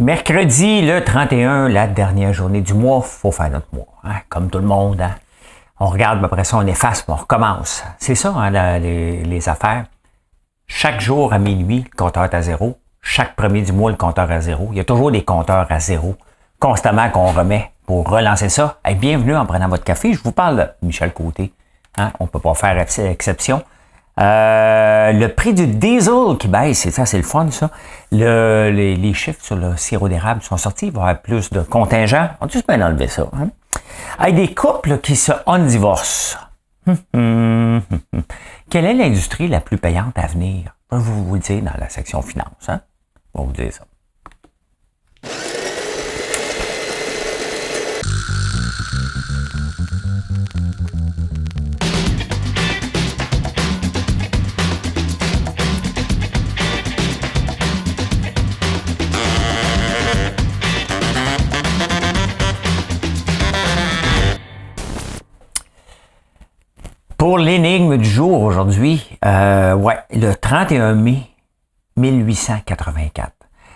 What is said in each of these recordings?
Mercredi, le 31, la dernière journée du mois, faut faire notre mois. Hein? Comme tout le monde, hein? On regarde, après ça, on efface, puis on recommence. C'est ça, hein, les affaires. Chaque jour à minuit, le compteur est à zéro. Chaque premier du mois, le compteur est à zéro. Il y a toujours des compteurs à zéro, constamment qu'on remet pour relancer ça. Hey, bienvenue en prenant votre café. Je vous parle de Michel Côté. Hein? On ne peut pas faire exception. Le prix du diesel qui baisse, ça c'est le fun ça. Les chiffres sur le sirop d'érable sont sortis, il va y avoir plus de contingents. On va juste bien enlever ça. Hein? Avec des couples qui se divorcent. Quelle est l'industrie la plus payante à venir? Je vais vous le dire dans la section finance. Hein? Je vais vous dire ça. Pour l'énigme du jour aujourd'hui, le 31 mai 1884.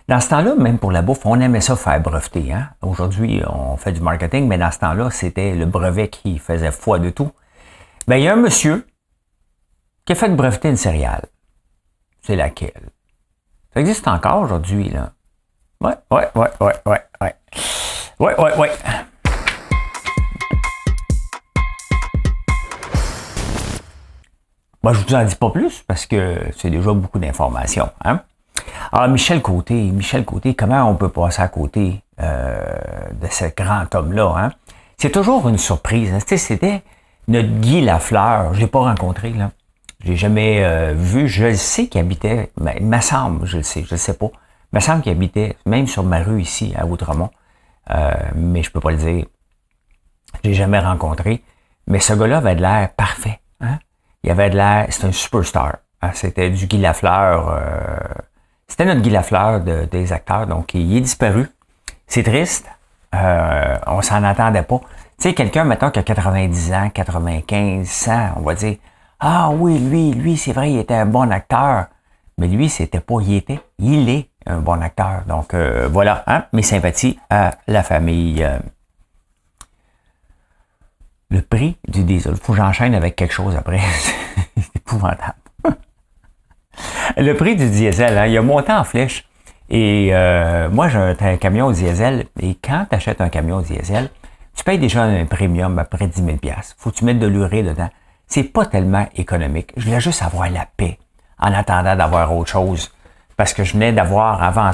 Dans ce temps-là, même pour la bouffe, on aimait ça faire breveter. Hein? Aujourd'hui, on fait du marketing, mais dans ce temps-là, c'était le brevet qui faisait foi de tout. Ben, il y a un monsieur qui a fait breveter une céréale. C'est laquelle? Ça existe encore aujourd'hui, là. Ouais. Moi, je vous en dis pas plus parce que c'est déjà beaucoup d'informations. Hein? Alors, Michel Côté, comment on peut passer à côté de ce grand homme-là? Hein? C'est toujours une surprise. Hein? C'était notre Guy Lafleur. Je l'ai pas rencontré, là. Je l'ai jamais vu. Je le sais qu'il habitait, mais il me semble, je le sais pas. Il me semble qu'il habitait même sur ma rue ici, à Outremont. Mais je peux pas le dire. Je l'ai jamais rencontré. Mais ce gars-là avait de l'air parfait. Hein? Il avait de l'air, c'était un superstar. Hein? C'était du Guy Lafleur. C'était notre Guy Lafleur des acteurs. Donc, il est disparu. C'est triste. On s'en attendait pas. Tu sais, quelqu'un, mettons, qui a 90 ans, 95, 100, on va dire, ah oui, lui, c'est vrai, il était un bon acteur. Mais lui, c'était pas, il est un bon acteur. Donc, voilà, hein? Mes sympathies à la famille. Le prix du diesel. Faut que j'enchaîne avec quelque chose après. C'est épouvantable. Le prix du diesel, hein, il a monté en flèche. Et moi, j'ai un camion diesel. Et quand tu achètes un camion diesel, tu payes déjà un premium à près de 10 000 $. Faut que tu mettes de l'urée dedans. C'est pas tellement économique. Je voulais juste avoir la paix en attendant d'avoir autre chose. Parce que je venais d'avoir, avant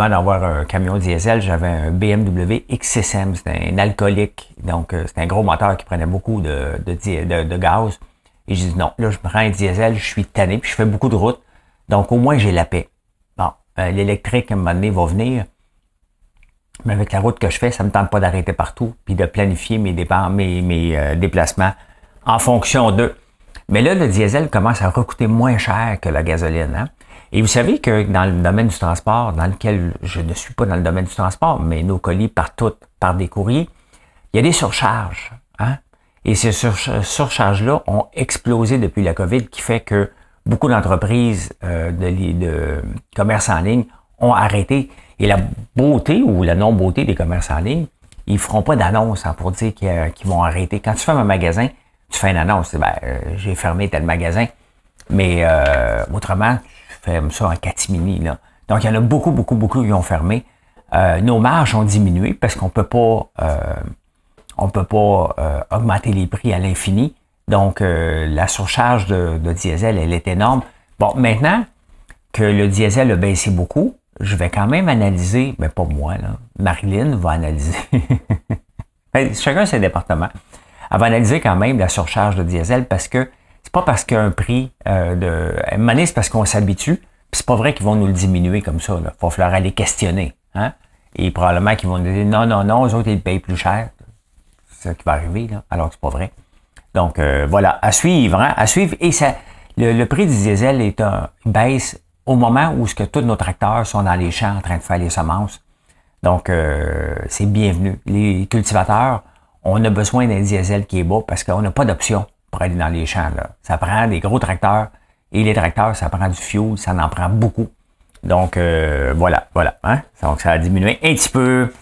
d'avoir un camion diesel, j'avais un BMW X6M. C'était un alcoolique. Donc, c'était un gros moteur qui prenait beaucoup de gaz. Et j'ai dit non, là, je prends un diesel, je suis tanné, puis je fais beaucoup de routes. Donc, au moins, j'ai la paix. Bon, l'électrique, à un moment donné, va venir. Mais avec la route que je fais, ça me tente pas d'arrêter partout, puis de planifier mes déplacements en fonction d'eux. Mais là, le diesel commence à recoûter moins cher que la gasoline. Hein? Et vous savez que dans le domaine du transport, dans lequel je ne suis pas dans le domaine du transport, mais nos colis partent par des courriers, il y a des surcharges. Hein? Et ces surcharges-là ont explosé depuis la COVID, qui fait que beaucoup d'entreprises de commerce en ligne ont arrêté. Et la beauté ou la non-beauté des commerces en ligne, ils feront pas d'annonce hein, pour dire qu'ils vont arrêter. Quand tu fermes un magasin, tu fais une annonce. J'ai fermé tel magasin. Mais autrement, tu fermes ça en catimini. Là. Donc, il y en a beaucoup qui ont fermé. Nos marges ont diminué parce qu'on peut pas augmenter les prix à l'infini. Donc, la surcharge de diesel, elle est énorme. Bon, maintenant que le diesel a baissé beaucoup, je vais quand même analyser, mais pas moi, là. Marilyn va analyser. Chacun ses départements. Elle va analyser quand même la surcharge de diesel parce que c'est pas parce qu'il y a un prix à un moment donné, c'est parce qu'on s'habitue. Puis c'est pas vrai qu'ils vont nous le diminuer comme ça. Il va falloir aller questionner. Hein? Et probablement qu'ils vont nous dire non, eux autres, ils payent plus cher. C'est ça qui va arriver, là, alors que c'est pas vrai. Donc, voilà, à suivre, hein, à suivre. Et ça, le prix du diesel baisse au moment où tous nos tracteurs sont dans les champs en train de faire les semences. Donc, c'est bienvenu. Les cultivateurs, on a besoin d'un diesel qui est bas parce qu'on n'a pas d'option pour aller dans les champs. Là. Ça prend des gros tracteurs et les tracteurs, ça prend du fuel, ça en prend beaucoup. Donc, voilà. Hein? Donc, ça a diminué un petit peu.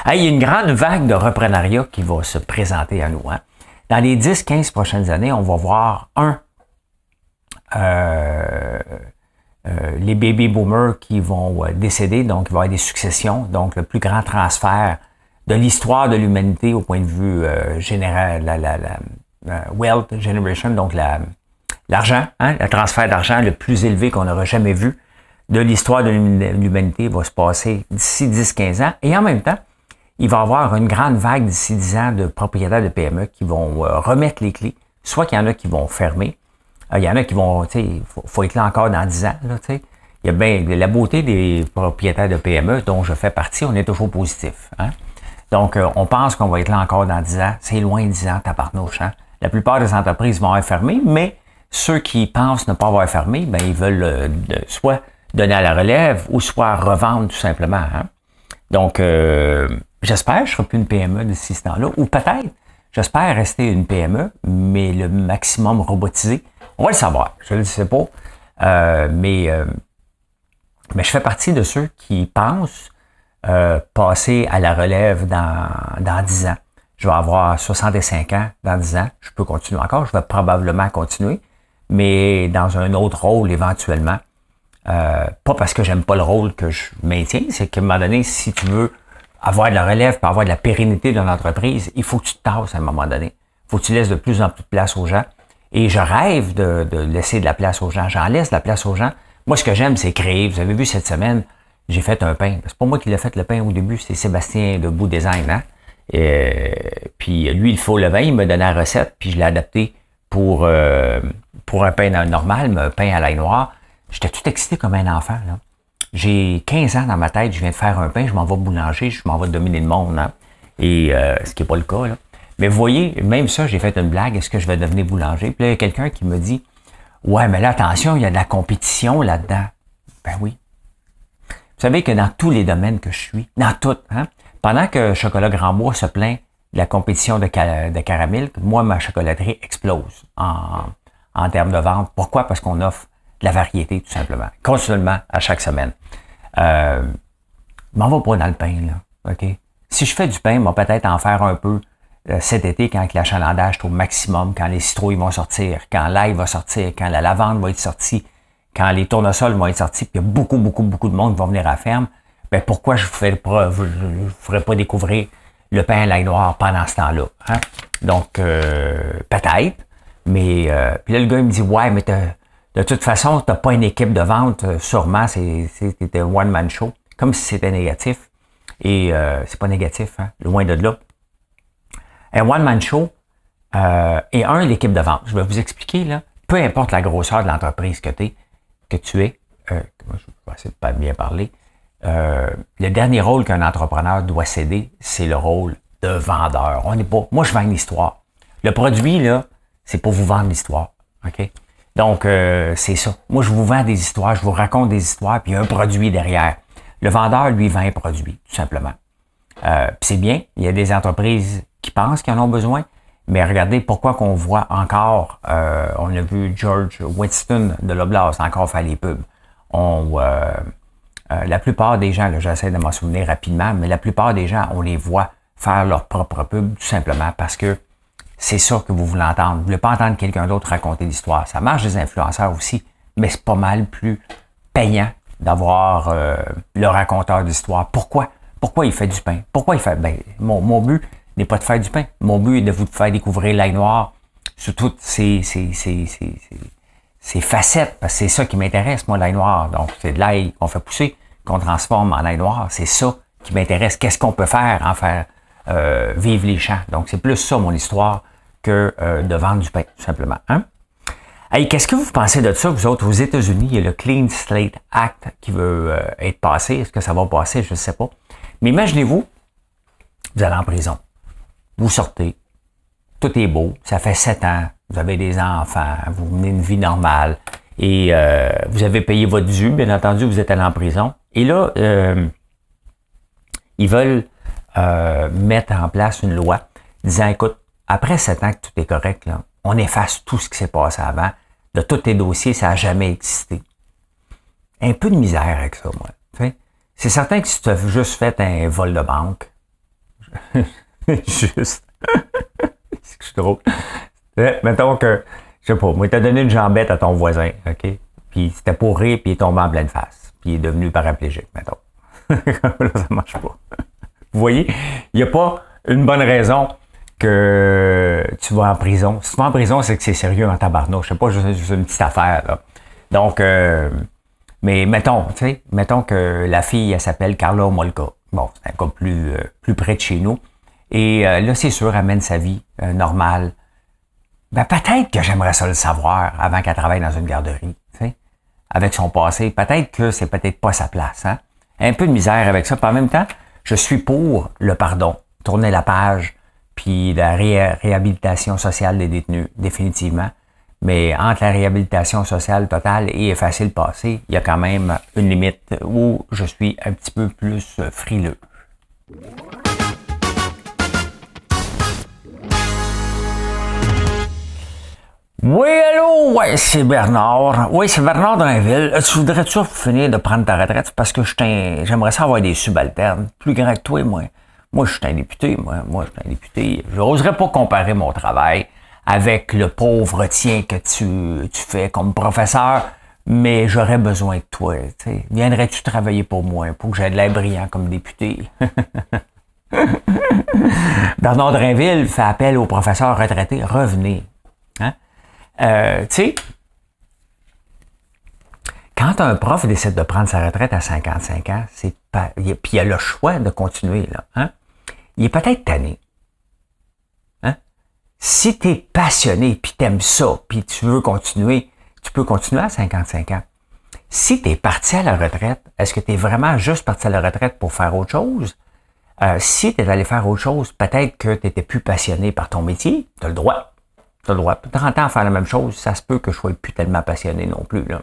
Hey, il y a une grande vague de reprenariat qui va se présenter à nous. Hein? Dans les 10-15 prochaines années, on va voir les baby boomers qui vont décéder, donc il va y avoir des successions, donc le plus grand transfert de l'histoire de l'humanité au point de vue général, la wealth generation, donc l'argent, hein, le transfert d'argent le plus élevé qu'on n'aura jamais vu de l'histoire de l'humanité va se passer d'ici 10-15 ans. Et en même temps, il va y avoir une grande vague d'ici 10 ans de propriétaires de PME qui vont remettre les clés. Soit qu'il y en a qui vont fermer, il y en a qui vont, tu sais, faut être là encore dans 10 ans, là, tu sais. Il y a bien la beauté des propriétaires de PME dont je fais partie, on est toujours positif. Hein? Donc, on pense qu'on va être là encore dans 10 ans. C'est loin 10 ans, tabarnouche. Hein? La plupart des entreprises vont avoir fermé, mais ceux qui pensent ne pas avoir fermé, ben ils veulent soit donner à la relève ou soit revendre tout simplement. Hein? Donc, j'espère que je ne serai plus une PME d'ici ce temps-là. Ou peut-être, j'espère rester une PME, mais le maximum robotisé. On va le savoir, je ne le sais pas. Mais je fais partie de ceux qui pensent passer à la relève dans 10 ans. Je vais avoir 65 ans dans 10 ans. Je peux continuer encore, je vais probablement continuer, mais dans un autre rôle éventuellement. Pas parce que j'aime pas le rôle que je maintiens, c'est qu'à un moment donné, si tu veux avoir de la relève pour avoir de la pérennité dans l'entreprise, il faut que tu te tasses à un moment donné. Il faut que tu laisses de plus en plus de place aux gens. Et je rêve de laisser de la place aux gens. J'en laisse de la place aux gens. Moi, ce que j'aime, c'est créer. Vous avez vu cette semaine, j'ai fait un pain. C'est pas moi qui l'ai fait le pain au début, c'est Sébastien de Bout Design. Hein? Puis lui, il faut le vin, il m'a donné la recette, puis je l'ai adapté pour un pain normal, mais un pain à l'ail noir. J'étais tout excité comme un enfant. Là. J'ai 15 ans dans ma tête, je viens de faire un pain, je m'en vais boulanger, je m'en vais dominer le monde. Hein? Et ce qui n'est pas le cas. Là. Mais vous voyez, même ça, j'ai fait une blague, est-ce que je vais devenir boulanger? Puis là, il y a quelqu'un qui me dit, ouais, mais là, attention, il y a de la compétition là-dedans. Ben oui. Vous savez que dans tous les domaines que je suis, dans tout, hein, pendant que Chocolat Grand Bois se plaint de la compétition de caramel, moi, ma chocolaterie explose en termes de vente. Pourquoi? Parce qu'on offre de la variété, tout simplement. Continuellement, à chaque semaine. M'en va pas dans le pain, là. OK? Si je fais du pain, moi, peut-être en faire un peu cet été, quand l'achalandage est au maximum, quand les citrouilles vont sortir, quand l'ail va sortir, quand la lavande va être sortie, quand les tournesols vont être sortis, puis il y a beaucoup de monde qui va venir à la ferme, ben pourquoi je ne ferais pas découvrir le pain à l'ail noir pendant ce temps-là? Hein? Donc, peut-être, mais puis là, le gars, il me dit, ouais, mais de toute façon, tu n'as pas une équipe de vente, sûrement, c'était un one-man show, comme si c'était négatif. Et c'est pas négatif, hein? Loin de là. Un one-man show et l'équipe de vente. Je vais vous expliquer, là, peu importe la grosseur de l'entreprise que tu es, je vais essayer de pas bien parler, le dernier rôle qu'un entrepreneur doit céder, c'est le rôle de vendeur. On n'est pas, moi, je vends une histoire. Le produit, là, c'est pour vous vendre l'histoire. OK? Donc, c'est ça. Moi, je vous vends des histoires, je vous raconte des histoires, puis il y a un produit derrière. Le vendeur, lui, vend un produit, tout simplement. Puis c'est bien, il y a des entreprises qui pensent qu'ils en ont besoin, mais regardez pourquoi qu'on voit encore, on a vu George Winston de l'Oblast encore faire les pubs. La plupart des gens, là, j'essaie de m'en souvenir rapidement, mais la plupart des gens, on les voit faire leur propre pub, tout simplement parce que c'est ça que vous voulez entendre. Vous voulez pas entendre quelqu'un d'autre raconter l'histoire. Ça marche des influenceurs aussi, mais c'est pas mal plus payant d'avoir le raconteur d'histoire. Pourquoi il fait du pain? Pourquoi il fait... Ben, mon but n'est pas de faire du pain. Mon but est de vous faire découvrir l'ail noir sous toutes ses facettes, parce que c'est ça qui m'intéresse, moi, l'ail noir. Donc, c'est de l'ail qu'on fait pousser, qu'on transforme en ail noir. C'est ça qui m'intéresse. Qu'est-ce qu'on peut faire en faire vivre les champs? Donc, c'est plus ça, mon histoire, que de vendre du pain, tout simplement. Hein? Hey, qu'est-ce que vous pensez de ça, vous autres? Aux États-Unis, il y a le Clean Slate Act qui veut être passé. Est-ce que ça va passer? Je ne sais pas. Mais imaginez-vous, vous allez en prison. Vous sortez. Tout est beau. Ça fait 7 ans. Vous avez des enfants. Vous menez une vie normale. Et vous avez payé votre dû. Bien entendu, vous êtes allé en prison. Et là, ils veulent mettre en place une loi disant, écoute, après 7 ans que tout est correct, là, on efface tout ce qui s'est passé avant. De tous tes dossiers, ça n'a jamais existé. un peu de misère avec ça, moi. T'sais? C'est certain que si tu as juste fait un vol de banque, juste, c'est drôle. Mettons que, je sais pas, moi, t'as donné une jambette à ton voisin, OK? Puis c'était pour rire, puis il est tombé en pleine face. Puis il est devenu paraplégique, mettons. Là, ça marche pas. Vous voyez, il n'y a pas une bonne raison que tu vas en prison. Si tu vas en prison, c'est que c'est sérieux en tabarnouche. Je sais pas, juste une petite affaire, là. Donc, mais mettons que la fille, elle s'appelle Carla Molka. Bon, c'est un cas plus près de chez nous. Et là, c'est sûr, elle mène sa vie normale. Ben, peut-être que j'aimerais ça le savoir avant qu'elle travaille dans une garderie, t'sais, avec son passé. Peut-être que c'est peut-être pas sa place, hein. Un peu de misère avec ça. Puis en même temps, je suis pour le pardon, tourner la page, puis la réhabilitation sociale des détenus, définitivement. Mais entre la réhabilitation sociale totale et effacer le passé, il y a quand même une limite où je suis un petit peu plus frileux. Oui, allô? Oui, c'est Bernard. Oui, c'est Bernard Drainville. Tu voudrais-tu finir de prendre ta retraite? Parce que j'aimerais ça avoir des subalternes. Plus grands que toi, moi. Moi, je suis un député, moi, je suis un député. Je n'oserais pas comparer mon travail avec le pauvre tien que tu fais comme professeur, mais j'aurais besoin de toi. T'sais. Viendrais-tu travailler pour moi, pour que j'aie de l'air brillant comme député? Bernard Drainville fait appel aux professeurs retraités. Revenez. Hein? Tu sais, quand un prof décide de prendre sa retraite à 55 ans, puis il a le choix de continuer, là, hein? Il est peut-être tanné. Hein? Si tu es passionné, puis tu aimes ça, puis tu veux continuer, tu peux continuer à 55 ans. Si tu es parti à la retraite, est-ce que tu es vraiment juste parti à la retraite pour faire autre chose? Si tu es allé faire autre chose, peut-être que tu n'étais plus passionné par ton métier, tu as le droit. Tu as le droit. 30 ans à faire la même chose, ça se peut que je sois plus tellement passionné non plus, là.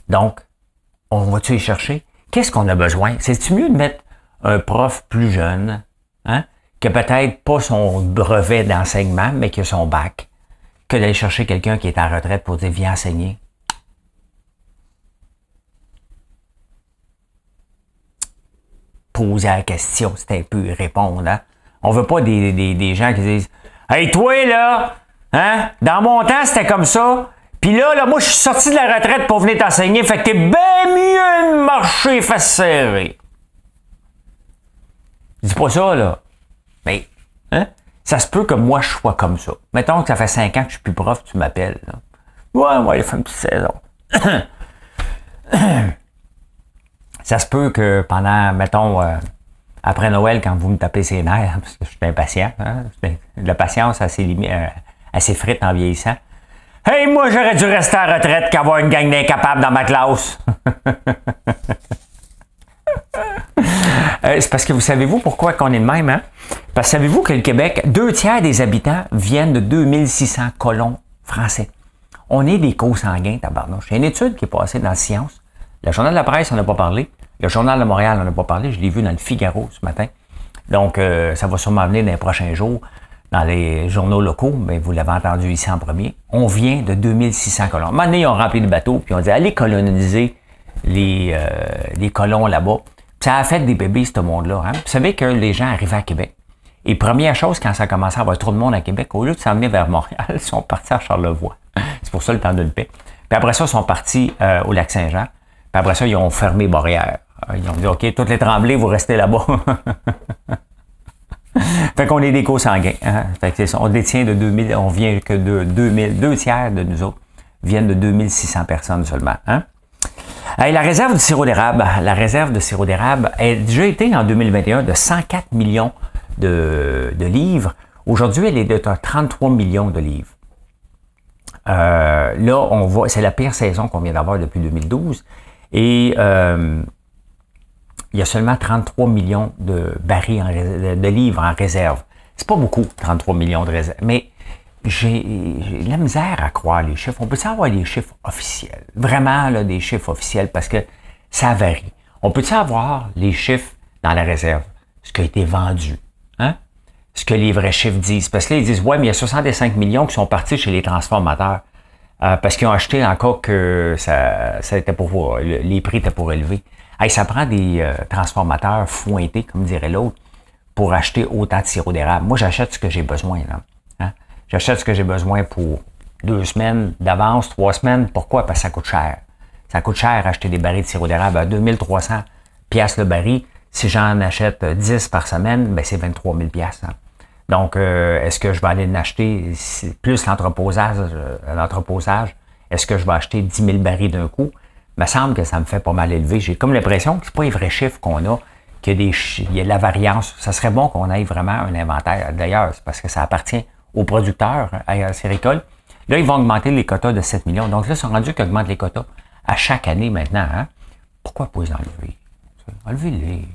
Donc, on va-tu y chercher? Qu'est-ce qu'on a besoin? C'est-tu mieux de mettre un prof plus jeune, hein, qui a peut-être pas son brevet d'enseignement, mais qui a son bac, que d'aller chercher quelqu'un qui est en retraite pour dire « Viens enseigner ». Poser la question, c'est un peu répondre, hein? On veut pas des gens qui disent « Hey, toi, là, hein, dans mon temps, c'était comme ça, puis là, moi, je suis sorti de la retraite pour venir t'enseigner, fait que t'es bien mieux de marcher face serrée. » Je dis pas ça, là. Mais, hein, ça se peut que moi, je sois comme ça. Mettons que ça fait 5 ans que je suis plus prof, tu m'appelles, là. Ouais, il fait une petite saison. Ça se peut que pendant, mettons, après Noël, quand vous me tapez ses nerfs, parce que je suis impatient, hein, la patience elle s'effrite en vieillissant. Hey, moi, j'aurais dû rester en retraite qu'avoir une gang d'incapables dans ma classe. C'est parce que vous savez-vous pourquoi qu'on est de même, hein? Parce que savez-vous que le Québec, 2/3 des habitants viennent de 2600 colons français. On est des co-sanguins, tabarnouche. Il y a une étude qui est passée dans Science. Le Journal de la Presse, on n'a pas parlé. Le Journal de Montréal, on n'a pas parlé. Je l'ai vu dans le Figaro ce matin. Donc, ça va sûrement venir dans les prochains jours dans les journaux locaux, mais vous l'avez entendu ici en premier. On vient de 2600 colons. À un moment donné, ils ont rempli le bateau, puis on dit allez coloniser les colons là-bas. Puis ça a fait des bébés, ce monde-là. Hein? Vous savez que les gens arrivaient à Québec. Et première chose, quand ça a commencé à avoir trop de monde à Québec, au lieu de s'emmener vers Montréal, ils sont partis à Charlevoix. C'est pour ça le temps d'une paix. Puis après ça, ils sont partis au Lac-Saint-Jean. Puis après ça, ils ont fermé Boréal. Ils ont dit, OK, toutes les Tremblay, vous restez là-bas. Fait qu'on est des co-sanguins. Hein? Fait que c'est ça. On détient de 2000, on vient que de 2000, 2/3 de nous autres viennent de 2600 personnes seulement. Hein? Et la réserve de sirop d'érable, a déjà été en 2021 de 104 millions de livres. Aujourd'hui, elle est de 33 millions de livres. Là, on voit, c'est la pire saison qu'on vient d'avoir depuis 2012. Et il y a seulement 33 millions de barils, de livres en réserve. C'est pas beaucoup, 33 millions de réserves. Mais j'ai de la misère à croire les chiffres. On peut savoir les chiffres officiels. Vraiment, là, des chiffres officiels, parce que ça varie. On peut savoir les chiffres dans la réserve, ce qui a été vendu, hein? Ce que les vrais chiffres disent. Parce que là, ils disent, ouais, mais il y a 65 millions qui sont partis chez les transformateurs. parce qu'ils ont acheté en cas que ça était pour les prix étaient pour élever. Hey, ça prend des transformateurs fointés, comme dirait l'autre, pour acheter autant de sirop d'érable. Moi, j'achète ce que j'ai besoin. Là. Hein? J'achète ce que j'ai besoin pour 2 semaines d'avance, 3 semaines. Pourquoi? Parce que ça coûte cher. Ça coûte cher acheter des barils de sirop d'érable à 2300 piastres le baril. Si j'en achète 10 par semaine, ben c'est 23 000 piastres. Hein? Donc, est-ce que je vais aller en acheter plus l'entreposage? Est-ce que je vais acheter 10 000 barils d'un coup? Il me semble que ça me fait pas mal élevé. J'ai comme l'impression que c'est pas les vrais chiffres qu'on a, qu'il y a de la variance. Ça serait bon qu'on ait vraiment un inventaire. D'ailleurs, c'est parce que ça appartient aux producteurs à Séricole. Là, ils vont augmenter les quotas de 7 millions. Donc là, ils sont rendus qu'ils augmentent les quotas à chaque année maintenant. Hein? Pourquoi pas les enlever? Enlevez-les.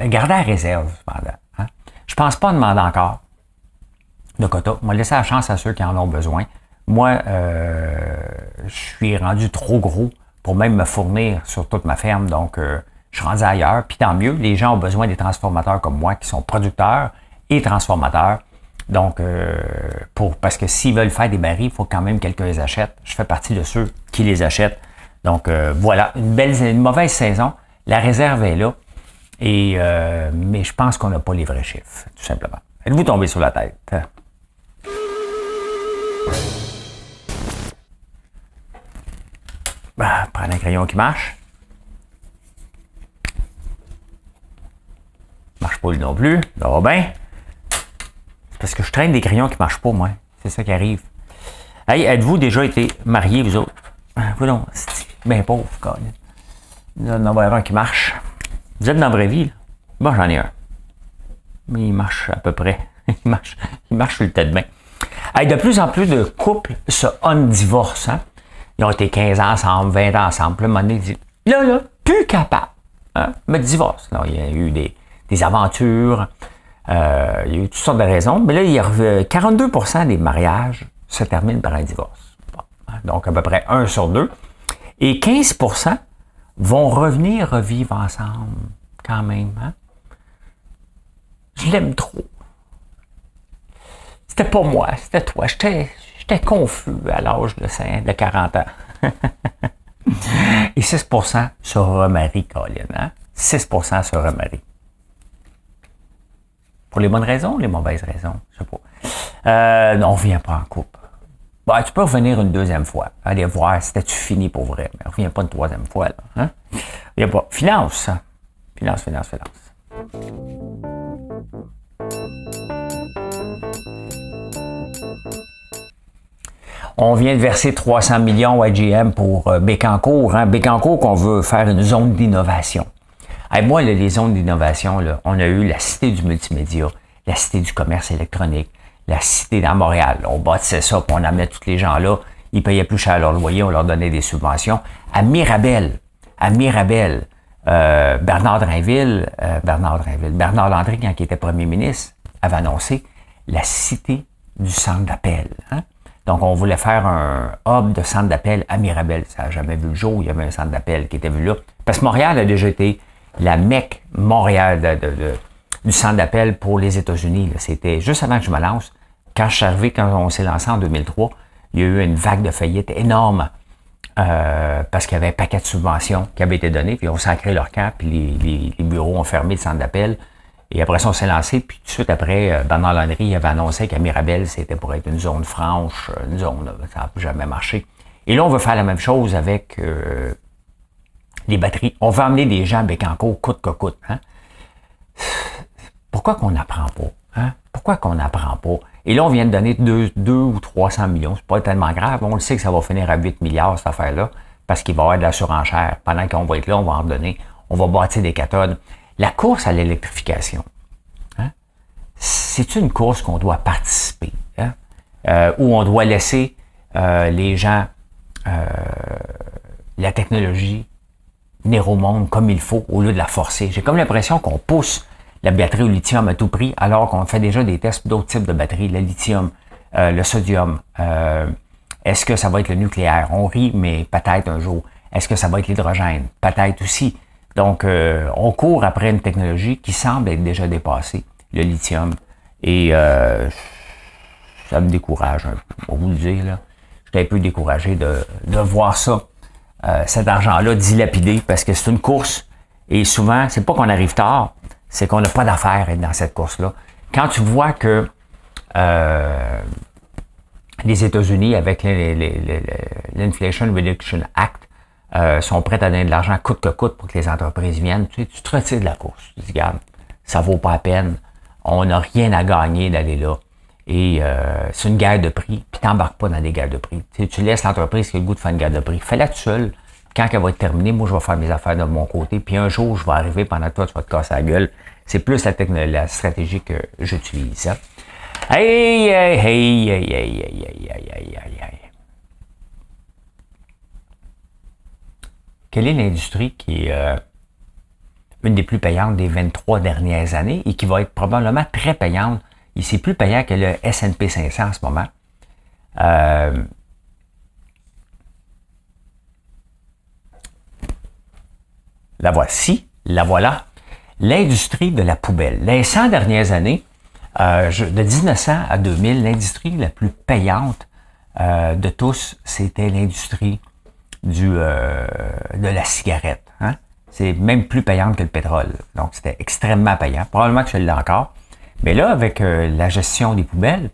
Gardez la réserve, cependant. Hein? Je pense pas en demander encore de quotas. On va laisser la chance à ceux qui en ont besoin. Moi, je suis rendu trop gros pour même me fournir sur toute ma ferme. Donc, je suis rendu ailleurs. Puis tant mieux, les gens ont besoin des transformateurs comme moi qui sont producteurs et transformateurs. Donc, parce que s'ils veulent faire des barils, il faut quand même que quelqu'un les achète. Je fais partie de ceux qui les achètent. Donc, voilà, une mauvaise saison. La réserve est là. Mais je pense qu'on n'a pas les vrais chiffres, tout simplement. Êtes-vous tombé sur la tête? Prendre un crayon qui marche. Marche pas lui non plus. Ça va bien. C'est parce que je traîne des crayons qui marchent pas, moi. C'est ça qui arrive. Hey, êtes-vous déjà été mariés, vous autres? Vous non, c'est bien pauvre, quand même. Il y en a un qui marche. Vous êtes dans la vraie vie, là? Moi, j'en ai un. Mais il marche à peu près. il marche sur le tête de main. Hey, de plus en plus de couples se divorcent. Hein? Ils ont été 15 ans ensemble, 20 ans ensemble. Puis, à un moment donné, ils disent, là, plus capable. Hein? Mais divorce. Là, il y a eu des aventures. Il y a eu toutes sortes de raisons. Mais là, il y a 42% des mariages se terminent par un divorce. Bon, hein? Donc, à peu près 1 sur 2. Et 15% vont revenir revivre ensemble. Quand même. Hein? Je l'aime trop. C'était pas moi, c'était toi. J'étais confus à l'âge de 40 ans. Et 6% se remarient, Colin. Hein? 6% se remarient. Pour les bonnes raisons ou les mauvaises raisons? Je sais pas. Non, on ne revient pas en couple. Tu peux revenir une deuxième fois. Allez voir, c'était-tu fini pour vrai. Mais reviens pas une troisième fois. Là, hein? Reviens pas. Finance. Finance. On vient de verser 300 millions à GM pour Bécancour. Hein? Bécancour qu'on veut faire une zone d'innovation. Hey, moi, là, les zones d'innovation, là, on a eu la cité du multimédia, la cité du commerce électronique, la cité dans Montréal. On bâtissait ça, puis on amenait tous les gens là. Ils payaient plus cher leur loyer, on leur donnait des subventions. À Mirabel, Bernard Landry, quand il était premier ministre, avait annoncé la cité du centre d'appel. Hein? Donc, on voulait faire un hub de centre d'appel à Mirabel. Ça n'a jamais vu le jour, il y avait un centre d'appel qui était vu là. Parce que Montréal a déjà été la Mecque Montréal du centre d'appel pour les États-Unis. Là. C'était juste avant que je me lance. Quand je suis arrivé, quand on s'est lancé en 2003, il y a eu une vague de faillite énorme parce qu'il y avait un paquet de subventions qui avaient été données, puis ils ont sacré leur camp, puis les bureaux ont fermé le centre d'appel. Et après ça, on s'est lancé, puis tout de suite après, Bernard Landry avait annoncé qu'à Mirabel, c'était pour être une zone franche, une zone, ça n'a jamais marché. Et là, on veut faire la même chose avec les batteries. On veut emmener des gens à Bécancour, coûte que coûte. Hein? Pourquoi qu'on n'apprend pas? Hein? Pourquoi qu'on n'apprend pas? Et là, on vient de donner 2 ou 300 millions. C'est pas tellement grave. On le sait que ça va finir à 8 milliards, cette affaire-là, parce qu'il va y avoir de la surenchère. Pendant qu'on va être là, on va en donner. On va bâtir des cathodes. La course à l'électrification, hein? C'est une course qu'on doit participer, hein? Où on doit laisser les gens la technologie venir au monde comme il faut au lieu de la forcer. J'ai comme l'impression qu'on pousse la batterie au lithium à tout prix alors qu'on fait déjà des tests d'autres types de batteries, le lithium, le sodium. Est-ce que ça va être le nucléaire? On rit, mais peut-être un jour. Est-ce que ça va être l'hydrogène? Peut-être aussi. Donc, on court après une technologie qui semble être déjà dépassée, le lithium. Et ça me décourage un peu, on va vous le dire, là. suis un peu découragé de voir ça, cet argent-là dilapidé, parce que c'est une course, et souvent, c'est pas qu'on arrive tard, c'est qu'on n'a pas d'affaires à être dans cette course-là. Quand tu vois que les États-Unis, avec l'Inflation Reduction Act, sont prêts à donner de l'argent coûte que coûte pour que les entreprises viennent, tu te retires de la course. Tu dis, regarde, ça vaut pas la peine. On n'a rien à gagner d'aller là. Et c'est une guerre de prix, puis t'embarques pas dans des guerres de prix. Tu laisses l'entreprise qui a le goût de faire une guerre de prix. Fais-la tout seul. Quand elle va être terminée, moi, je vais faire mes affaires de mon côté. Puis un jour, je vais arriver pendant que toi, tu vas te casser la gueule. C'est plus la stratégie que j'utilise. Hein? Hey, hey, hey, hey, hey, hey, hey, hey, hey, hey, hey. Quelle est l'industrie qui est une des plus payantes des 23 dernières années et qui va être probablement très payante? Et c'est plus payant que le S&P 500 en ce moment. La voici, la voilà. L'industrie de la poubelle. Les 100 dernières années, de 1900 à 2000, l'industrie la plus payante de tous, c'était l'industrie de la cigarette. Hein? C'est même plus payante que le pétrole. Donc, c'était extrêmement payant. Probablement que je l'ai encore. Mais là, avec la gestion des poubelles,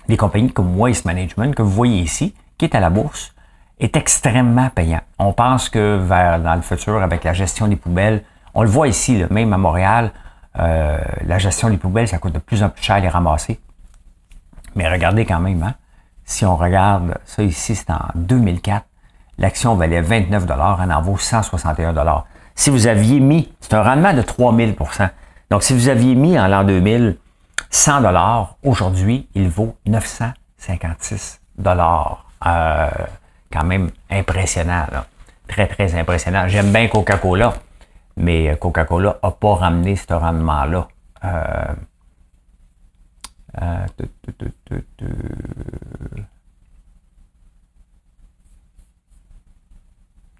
des compagnies comme Waste Management, que vous voyez ici, qui est à la bourse, est extrêmement payant. On pense que dans le futur, avec la gestion des poubelles, on le voit ici, là, même à Montréal, la gestion des poubelles, ça coûte de plus en plus cher à les ramasser. Mais regardez quand même, hein, si on regarde ça ici, c'est en 2004, l'action valait 29 $, elle en vaut 161 $. Si vous aviez mis, c'est un rendement de 3000 %. Donc, si vous aviez mis en l'an 2000 100 $, aujourd'hui, il vaut 956 $. Quand même impressionnant, là. Très, très impressionnant. J'aime bien Coca-Cola, mais Coca-Cola n'a pas ramené ce rendement-là.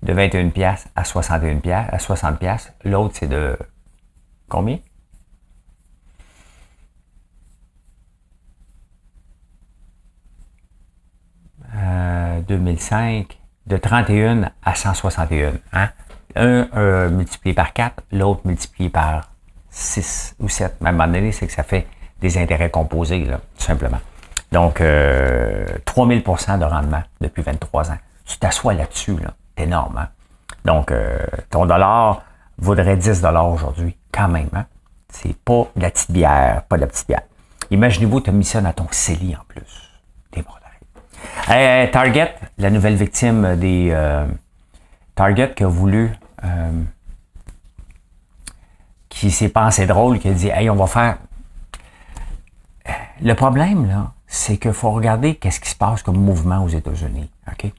De 21 piastres à 61 piastres, à 60 piastres. L'autre, c'est de combien? « 2005, de 31 à 161. Hein? Un multiplié par 4, l'autre multiplié par 6 ou 7. Mais à un moment donné, c'est que ça fait des intérêts composés, là, tout simplement. Donc, 3000 % de rendement depuis 23 ans. Tu t'assois là-dessus, là. C'est énorme. Hein? Donc, ton dollar vaudrait 10 $ aujourd'hui, quand même. Hein? C'est pas de la petite bière, pas de la petite bière. Imaginez-vous, tu as mis ça dans ton CELI en plus. T'es mort d'arrêt. Target, la nouvelle victime des... Target qui a voulu... qui s'est pensé drôle, qui a dit « Hey, on va faire... » Le problème, là, c'est qu'il faut regarder qu'est-ce qui se passe comme mouvement aux États-Unis. OK?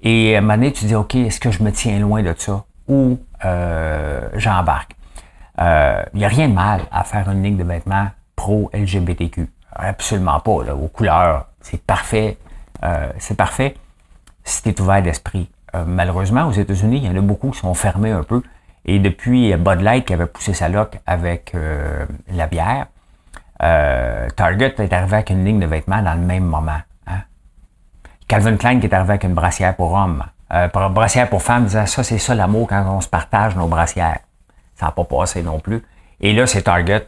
Et à un moment donné, tu dis, OK, est-ce que je me tiens loin de ça ou j'embarque? Il n'y a rien de mal à faire une ligne de vêtements pro-LGBTQ. Absolument pas. Là, aux couleurs, c'est parfait. C'est parfait si tu es ouvert d'esprit. Malheureusement, aux États-Unis, il y en a beaucoup qui sont fermés un peu. Et depuis Bud Light qui avait poussé sa loque avec la bière, Target est arrivé avec une ligne de vêtements dans le même moment. Hein? Calvin Klein qui est arrivé avec une brassière pour hommes. Brassière pour femmes, disant ça, c'est ça l'amour quand on se partage nos brassières. Ça n'a pas passé non plus. Et là, c'est Target.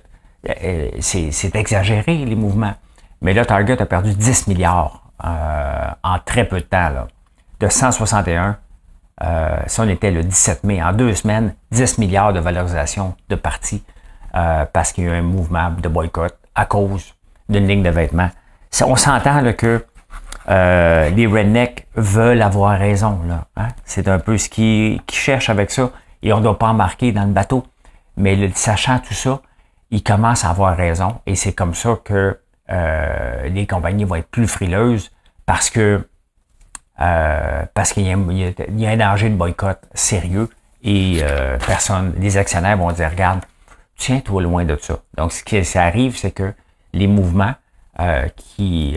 C'est exagéré, les mouvements. Mais là, Target a perdu 10 milliards en très peu de temps. Là. De 161, ça, on était le 17 mai. En 2 semaines, 10 milliards de valorisation de partie parce qu'il y a eu un mouvement de boycott à cause d'une ligne de vêtements. On s'entend là, que les rednecks veulent avoir raison. Là, hein? C'est un peu ce qu'ils cherchent avec ça. Et on ne doit pas embarquer dans le bateau. Mais sachant tout ça, ils commencent à avoir raison. Et c'est comme ça que les compagnies vont être plus frileuses parce qu'il y a un danger de boycott sérieux. Et les actionnaires vont dire, regarde, tiens-toi loin de ça. Donc, ce qui arrive, c'est que les mouvements qui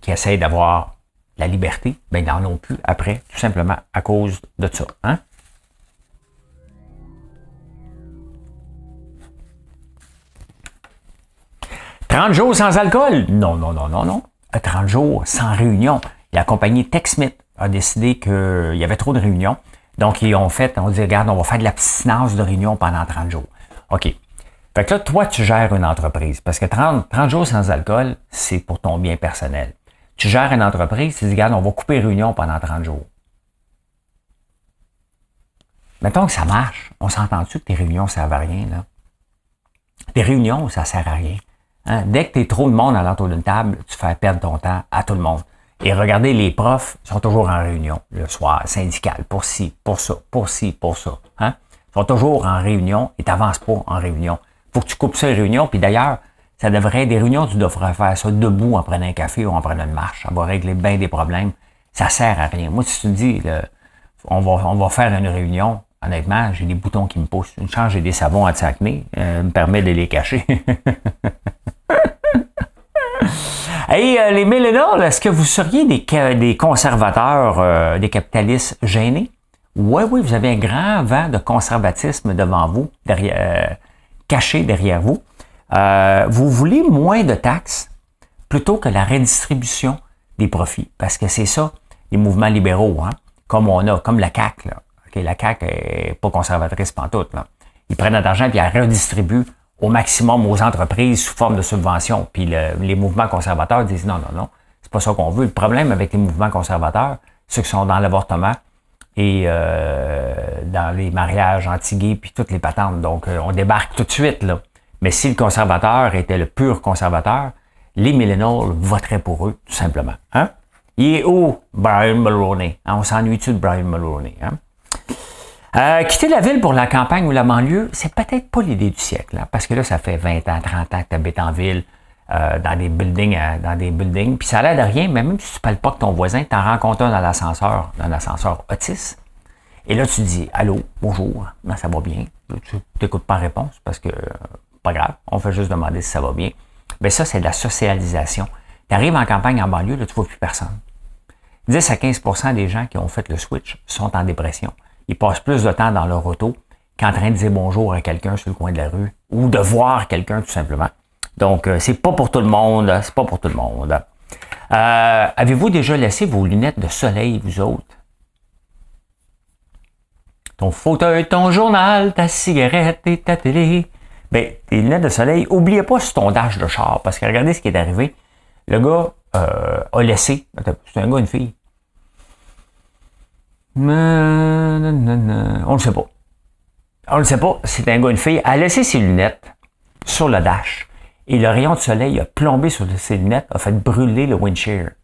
essayent d'avoir la liberté, ben, ils n'en ont plus après, tout simplement à cause de ça. Hein? « 30 jours sans alcool? Non, non, non, non, non. 30 jours sans réunion. La compagnie TechSmith a décidé qu'il y avait trop de réunions. Donc, ils ont fait, on dit, regarde, on va faire de l'abstinence de réunion pendant 30 jours. OK. Fait que là, toi, tu gères une entreprise. Parce que 30 jours sans alcool, c'est pour ton bien personnel. Tu gères une entreprise, tu dis, regarde, on va couper réunion pendant 30 jours. Mettons que ça marche. On s'entend-tu que tes réunions ne servent à rien, là? Tes réunions, ça ne sert à rien. Hein? Dès que tu es trop de monde à l'entour d'une table, tu fais perdre ton temps à tout le monde. Et regardez, les profs sont toujours en réunion le soir, syndical, pour ci, pour ça, pour ci, pour ça. Hein? Ils sont toujours en réunion et tu n'avances pas en réunion. Faut que tu coupes ça les réunions. Puis d'ailleurs, ça devrait être des réunions, tu devrais faire ça debout en prenant un café ou en prenant une marche. Ça va régler bien des problèmes. Ça sert à rien. Moi, si tu me dis, on va faire une réunion, honnêtement, j'ai des boutons qui me poussent. Une chance, j'ai des savons à acné, me permet de les cacher. Hey, les millénials, est-ce que vous seriez des conservateurs, des capitalistes gênés? Oui, vous avez un grand vent de conservatisme devant vous, caché derrière vous. Vous voulez moins de taxes plutôt que la redistribution des profits. Parce que c'est ça, les mouvements libéraux, hein, comme la CAQ. Là. Okay, la CAQ n'est pas conservatrice pantoute. Là. Ils prennent notre argent et ils redistribuent au maximum aux entreprises sous forme de subventions. Puis les mouvements conservateurs disent non, c'est pas ça qu'on veut. Le problème avec les mouvements conservateurs, ceux qui sont dans l'avortement et dans les mariages anti-gays puis toutes les patentes. Donc, on débarque tout de suite, là. Mais si le conservateur était le pur conservateur, les millennials voteraient pour eux, tout simplement. Hein? Il est où, Brian Mulroney? Hein? On s'ennuie-tu de Brian Mulroney? Hein? Quitter la ville pour la campagne ou la banlieue, c'est peut-être pas l'idée du siècle, hein, parce que là, ça fait 20 ans, 30 ans que tu habites en ville, dans des buildings, puis ça a l'air de rien, mais même si tu ne parles pas que ton voisin, tu en rencontres un dans l'ascenseur Otis, et là, tu dis « Allô, bonjour, ben, ça va bien ». Tu n'écoutes pas la réponse, parce que pas grave, on fait juste demander si ça va bien. Bien ça, c'est de la socialisation. Tu arrives en campagne, en banlieue, là, tu ne vois plus personne. 10 à 15% des gens qui ont fait le switch sont en dépression. Ils passent plus de temps dans leur auto qu'en train de dire bonjour à quelqu'un sur le coin de la rue ou de voir quelqu'un tout simplement. Donc, c'est pas pour tout le monde. C'est pas pour tout le monde. Avez-vous déjà laissé vos lunettes de soleil, vous autres? Ton fauteuil, ton journal, ta cigarette et ta télé. Bien, tes lunettes de soleil, oubliez pas sur ton dash de char, parce que regardez ce qui est arrivé. Le gars a laissé, c'est un gars, une fille. On ne le sait pas. On ne sait pas, c'est un gars, une fille. Elle a laissé ses lunettes sur le dash. Et le rayon de soleil a plombé sur ses lunettes, a fait brûler le windshield.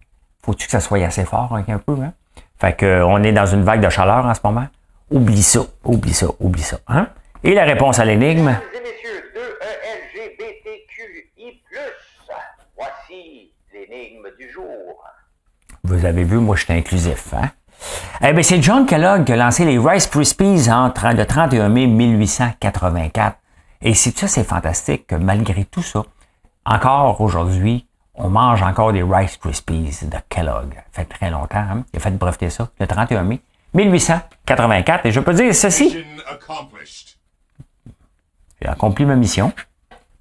Faut-tu que ça soit assez fort un peu, hein? Fait qu'on est dans une vague de chaleur en ce moment. Oublie ça. Hein? Et la réponse à l'énigme. Mesdames et messieurs, LGBTQI+, voici l'énigme du jour. Vous avez vu, moi je suis inclusif, hein? Eh bien, c'est John Kellogg qui a lancé les Rice Krispies le 31 mai 1884. Et c'est fantastique que malgré tout ça, encore aujourd'hui, on mange encore des Rice Krispies de Kellogg. Ça fait très longtemps, hein? Il a fait breveter ça le 31 mai 1884. Et je peux dire ceci. J'ai accompli ma mission.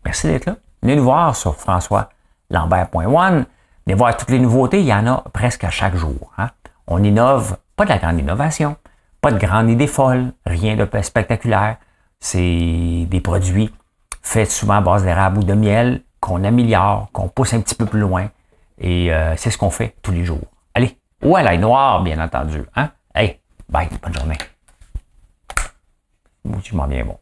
Merci d'être là. Venez nous voir sur françoislambert.one. Venez voir toutes les nouveautés. Il y en a presque à chaque jour. Hein? On innove, pas de la grande innovation, pas de grande idée folle, rien de spectaculaire. C'est des produits faits souvent à base d'érable ou de miel qu'on améliore, qu'on pousse un petit peu plus loin. Et c'est ce qu'on fait tous les jours. Allez, ou à l'ail noir, bien entendu. Hein? Hey, bye, bonne journée. Moi, je m'en viens bon.